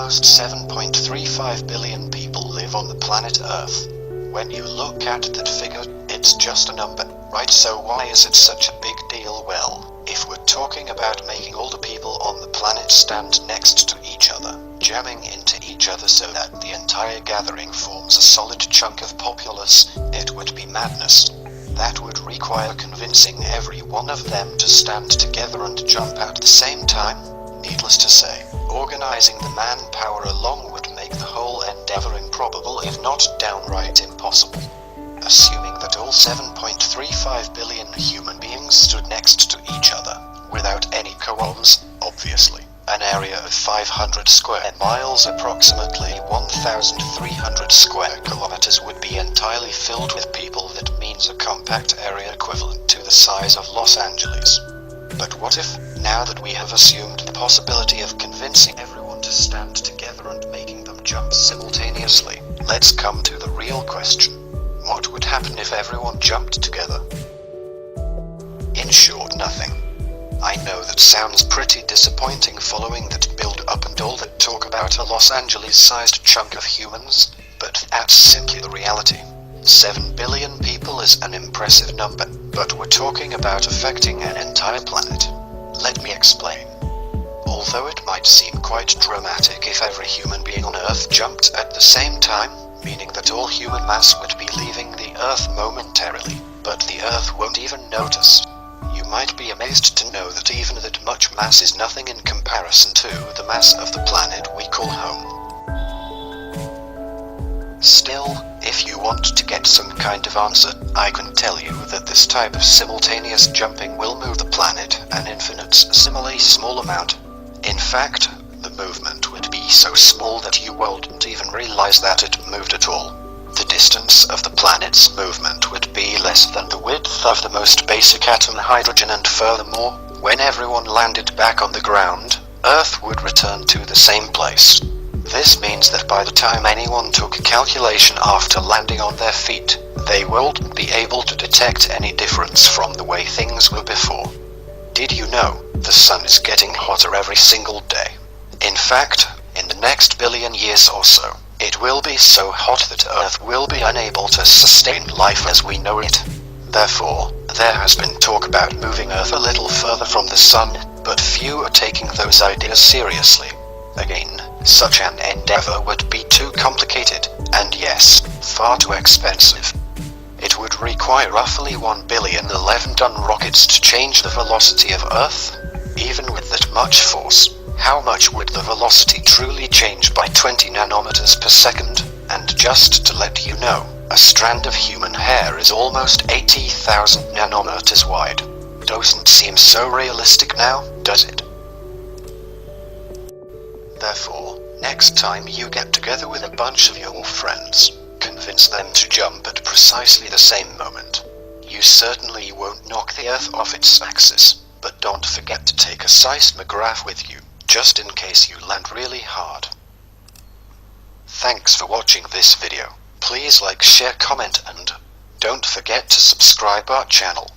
almost 7.35 billion people live on the planet Earth. When you look at that figure, it's just a number, right? So why is it such a big deal? Well, if we're talking about making all the people on the planet stand next to each other, jamming into each other so that the entire gathering forms a solid chunk of populace, it would be madness. That would require convincing every one of them to stand together and jump at the same time. Needless to say, organizing the manpower along would make the whole endeavor improbable, if not downright impossible. Assuming that all 7.35 billion human beings stood next to each other, without any qualms, obviously, an area of 500 square miles, approximately 1,300 square kilometers, would be entirely filled with people. That means a compact area equivalent to the size of Los Angeles. But what if, now that we have assumed the possibility of convincing everyone to stand together and making them jump simultaneously, let's come to the real question. What would happen if everyone jumped together? In short, nothing. I know that sounds pretty disappointing following that build-up and all that talk about a Los Angeles-sized chunk of humans, but that's simply the reality. 7 billion people is an impressive number, but we're talking about affecting an entire planet. Let me explain. Although it might seem quite dramatic if every human being on Earth jumped at the same time, meaning that all human mass would be leaving the Earth momentarily, but the Earth won't even notice. You might be amazed to know that even that much mass is nothing in comparison to the mass of the planet we call home. Still, if you want to get some kind of answer, I can tell you that this type of simultaneous jumping will move the planet an infinitesimally small amount. In fact, the movement would be so small that you wouldn't even realize that it moved at all. The distance of the planet's movement would be less than the width of the most basic atom, hydrogen, and furthermore, when everyone landed back on the ground, Earth would return to the same place. This means that by the time anyone took a calculation after landing on their feet, they wouldn't be able to detect any difference from the way things were before. Did you know the sun is getting hotter every single day? In fact, in the next billion years or so, it will be so hot that Earth will be unable to sustain life as we know it. Therefore, there has been talk about moving Earth a little further from the sun, but few are taking those ideas seriously. Again, such an endeavor would be too complicated, and yes, far too expensive. It would require roughly 1 billion 11-ton rockets to change the velocity of Earth. Even with that much force, how much would the velocity truly change by 20 nanometers per second? And just to let you know, a strand of human hair is almost 80,000 nanometers wide. Doesn't seem so realistic now, does it? Therefore, next time you get together with a bunch of your friends, convince them to jump at precisely the same moment. You certainly won't knock the Earth off its axis, but don't forget to take a seismograph with you, just in case you land really hard. Thanks for watching this video. Please like, share, comment, and don't forget to subscribe our channel.